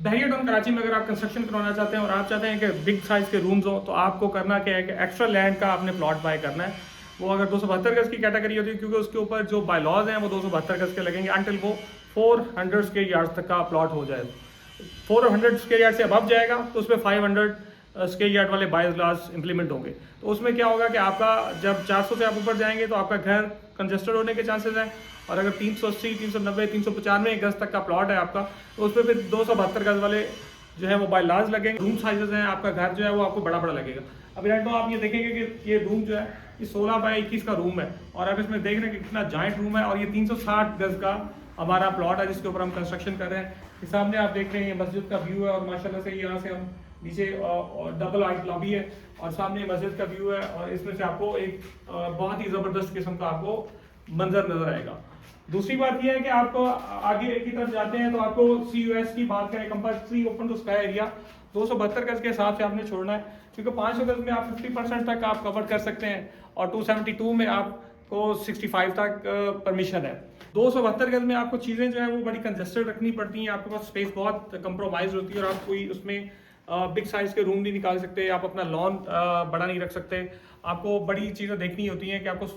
बहरिया town Karachi में अगर आप कंस्ट्रक्शन करवाना चाहते हैं और आप चाहते हैं कि बिग साइज़ के रूम्स हो, तो आपको करना क्या है कि एक्स्ट्रा लैंड का आपने प्लॉट बाय करना है। वो अगर 272 गज़ की कैटेगरी होती है, क्योंकि उसके ऊपर जो बायलॉज हैं वो 272 गज़ के लगेंगे अनटिल वो 400 स्क्वायर यार्ड्स तक का प्लॉट हो जाए। 400 स्क्वायर यार्ड से अबव जाएगा तो उसमें 500 स्क्वायर यार्ड वाले बायस लॉज इंप्लीमेंट होंगे। तो उसमें क्या होगा कि आपका जब 400 से आप ऊपर जाएंगे तो आपका घर कंजस्टेड होने के चांसेस हैं, और अगर 380, 390, 395 गज़ तक का प्लॉट है आपका, तो उसमें फिर 272 गज़ वाले जो है वो बाय लॉज लगेंगे। रूम साइजेस हैं, आपका घर जो है वो आपको बड़ा बड़ा लगेगा। अभी राइट नाउ आप ये देखेंगे कि ये रूम जो है ये 16 बाय 21 का रूम है, और आप इसमें देख रहे हैं कि कितना जॉइंट रूम है, और ये 360 गज़ का हमारा प्लॉट है जिसके ऊपर हम कंस्ट्रक्शन कर रहे हैं। ये सामने आप देख रहे हैं ये मस्जिद का व्यू है, और माशाल्लाह से यहाँ से हम नीचे डबल आइट लॉबी है और सामने मस्जिद का व्यू है, और इसमें से आपको एक बहुत ही ज़बरदस्त किस्म का आपको मंजर नजर आएगा। दूसरी बात यह है कि आप आगे की तरफ जाते हैं तो आपको CUS की बात करें, compulsory open to sky area 272 गज के हिसाब से आपने छोड़ना है, क्योंकि 500 गज में आप 50% तक आप कवर कर सकते हैं, और 272 में आपको 65 तक परमिशन है। 272 गज में आपको चीज़ें जो है वो बड़ी कंजेस्टेड रखनी पड़ती हैं, आपके पास स्पेस बहुत कंप्रोमाइज होती है, और आप कोई उसमें बिग साइज़ के रूम नहीं निकाल सकते, आप अपना लॉन बड़ा नहीं रख सकते, आपको बड़ी चीज़ें देखनी होती हैं कि आपको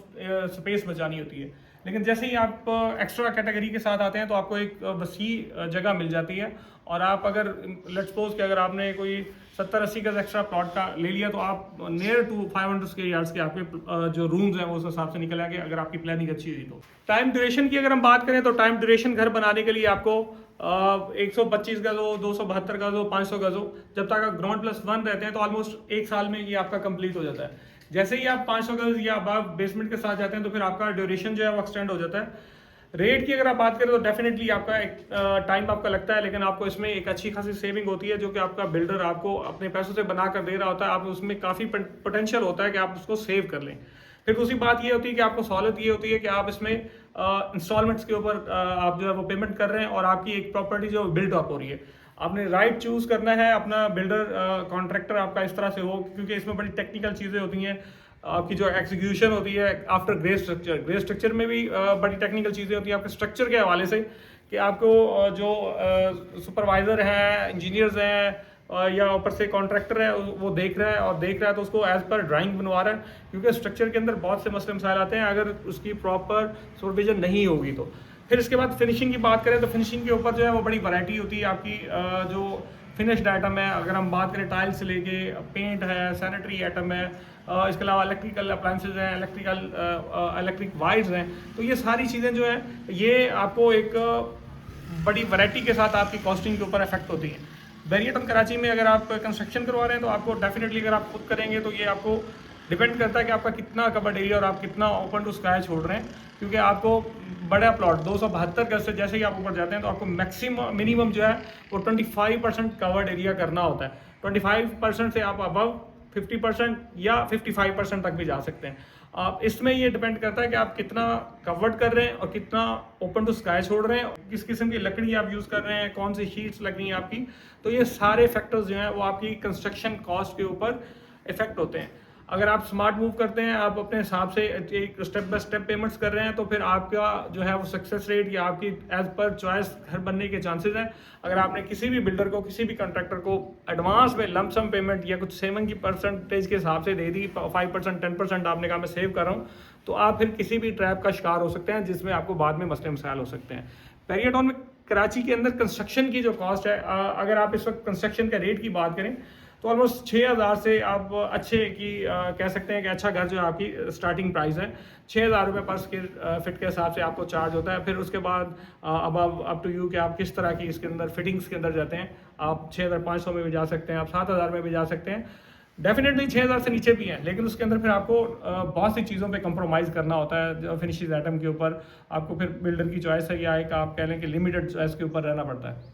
स्पेस बचानी होती है। लेकिन जैसे ही आप एक्स्ट्रा कैटेगरी के साथ आते हैं तो आपको एक वसी जगह मिल जाती है, और आप अगर लेट्स सपोज कि अगर आपने कोई 70-80 गज एक्स्ट्रा प्लॉट का ले लिया तो आप नियर टू 500 स्क्वायर यार्ड्स के आपके जो रूम्स हैं वो उस हिसाब से निकल आएंगे, अगर आपकी प्लानिंग अच्छी हुई तो। टाइम ड्यूरेशन की अगर हम बात करें तो टाइम ड्यूरेशन घर बनाने के लिए आपको 125 गज हो, 272 गज हो, 500 गज हो, जब तक आप ग्राउंड प्लस वन रहते हैं तो ऑलमोस्ट 1 साल में ये आपका कंप्लीट हो जाता है। जैसे ही आप 500 गज या अबव बेसमेंट के साथ जाते हैं तो फिर आपका ड्यूरेशन जो है वो एक्सटेंड हो जाता है। रेट की अगर आप बात करें तो डेफिनेटली आपका एक टाइम आपका लगता है, लेकिन आपको इसमें एक अच्छी खासी सेविंग होती है जो कि आपका बिल्डर आपको अपने पैसों से बना कर दे रहा होता है। आप उसमें काफ़ी पोटेंशियल होता है कि आप उसको सेव कर लें। फिर दूसरी बात ये होती है कि आपको सहूलत ये होती है कि आप इसमें इंस्टॉलमेंट्स के ऊपर आप जो है वो पेमेंट कर रहे हैं, और आपकी एक प्रॉपर्टी जो बिल्ड अप हो रही है। आपने राइट चूज़ करना है अपना बिल्डर कॉन्ट्रैक्टर आपका इस तरह से हो, क्योंकि इसमें बड़ी टेक्निकल चीज़ें होती हैं। आपकी जो एग्जीक्यूशन होती है आफ्टर ग्रे स्ट्रक्चर में भी बड़ी टेक्निकल चीज़ें होती हैं आपके स्ट्रक्चर के हवाले से, कि आपको जो सुपरवाइज़र हैं, इंजीनियर्स हैं, या ऊपर से कॉन्ट्रैक्टर है वो देख रहा है तो उसको एज पर ड्राइंग बनवा रहा है, क्योंकि स्ट्रक्चर के अंदर बहुत से मसले मसाइल आते हैं अगर उसकी प्रॉपर सुपरविजन नहीं होगी तो। फिर इसके बाद फिनिशिंग की बात करें तो फिनिशिंग के ऊपर जो है वो बड़ी वैरायटी होती है आपकी। जो फिनिश्ड आइटम है, अगर हम बात करें टाइल्स से लेके पेंट है, सैनिटरी आइटम है, इसके अलावा इलेक्ट्रिकल अप्लायंसेज हैं, इलेक्ट्रिक वायर्स हैं, तो ये सारी चीज़ें जो हैं ये आपको एक बड़ी वैरायटी के साथ आपकी कॉस्टिंग के ऊपर इफेक्ट होती हैं। बहरिया टाउन कराची में अगर आप कंस्ट्रक्शन करवा रहे हैं तो आपको डेफिनेटली अगर आप खुद करेंगे तो ये आपको डिपेंड करता है कि आपका कितना कवर्ड एरिया और आप कितना ओपन टू स्काई छोड़ रहे हैं, क्योंकि आपको बड़ा प्लॉट 272 गज से जैसे ही आप ऊपर जाते हैं तो आपको मिनिमम जो है वो 25% कवर्ड एरिया करना होता है। 25% से आप अबव 50% या 55% तक भी जा सकते हैं। आप इसमें ये डिपेंड करता है कि आप कितना कवर्ड कर रहे हैं और कितना ओपन टू स्काई छोड़ रहे हैं, किस किस्म की लकड़ी आप यूज़ कर रहे हैं, कौन सी शीट्स लग रही हैं आपकी। तो ये सारे फैक्टर्स जो हैं वो आपकी कंस्ट्रक्शन कॉस्ट के ऊपर इफेक्ट होते हैं। अगर आप स्मार्ट मूव करते हैं, आप अपने हिसाब से एक स्टेप बाय स्टेप पेमेंट्स कर रहे हैं, तो फिर आपका जो है वो सक्सेस रेट या आपकी एज पर चॉइस घर बनने के चांसेस हैं। अगर आपने किसी भी बिल्डर को, किसी भी कॉन्ट्रैक्टर को एडवांस में लमसम पेमेंट या कुछ सेविंग की परसेंटेज के हिसाब से दे दी, 5% 10% आपने कहा मैं सेव कर रहा हूँ, तो आप फिर किसी भी ट्रैप का शिकार हो सकते हैं जिसमें आपको बाद में मसले मसाइल हो सकते हैं। बहरिया टाउन में कराची के अंदर कंस्ट्रक्शन की जो कॉस्ट है, अगर आप इस वक्त कंस्ट्रक्शन के रेट की बात करें तो ऑलमोस्ट 6000 से आप अच्छे की कह सकते हैं कि अच्छा घर जो है आपकी स्टार्टिंग प्राइस है 6000 रुपये पर स्क्वायर फिट के हिसाब से आपको चार्ज होता है। फिर उसके बाद अब अप टू यू कि आप किस तरह की इसके अंदर फिटिंग्स के अंदर जाते हैं। आप 6500 में भी जा सकते हैं, आप 7000 में भी जा सकते हैं, डेफिनेटली 6000 से नीचे भी हैं, लेकिन उसके अंदर फिर आपको बहुत सी चीज़ों पे कंप्रोमाइज़ करना होता है। फिनिशिंग आइटम के ऊपर आपको फिर बिल्डर की चॉइस है या एक आप कह लें कि लिमिटेड चॉइस के ऊपर रहना पड़ता है।